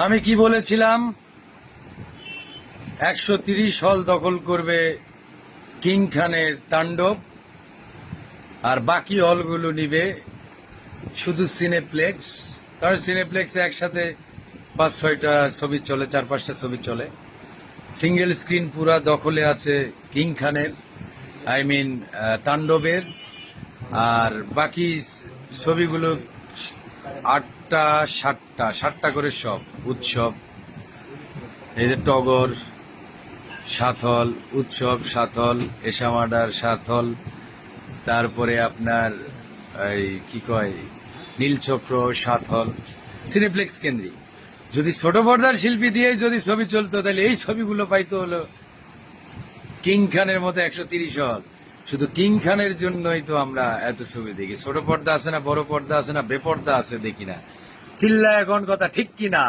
আমি কি বলেছিলাম? 130 হল দখল করবে কিং খানের তাণ্ডব, আর বাকি হলগুলো নিবে শুধু সিনেপ্লেক্স। কারণ সিনেপ্লেক্সে একসাথে 5-6টা ছবি চলে, 4-5টা ছবি চলে। সিঙ্গেল স্ক্রিন পুরা দখলে আছে কিং খানের, আই মিন তাণ্ডবের। আর বাকি ছবিগুলো 8টা 7টা করে সব উৎসব, এই যে টগর 7 হল, উৎসব 7 হল, এশামাডার 7 হল, তারপরে আপনার এই কি কয় নীলচক্র 7 হল, সিনেপ্লেক্স কেন্দ্রিক। যদি ছোট পর্দার শিল্পী দিয়ে যদি ছবি চলতো, তাহলে এই ছবিগুলো পাইতো হলো কিং খানের মতো 130 হল। শুধু কিং খানের জন্যই তো আমরা এত ছবি দেখি। ছোট পর্দা আছে না, বড় পর্দা আছে না, বেপর্দা আছে দেখি না। চিল্লা এখন কথা ঠিক কিনা?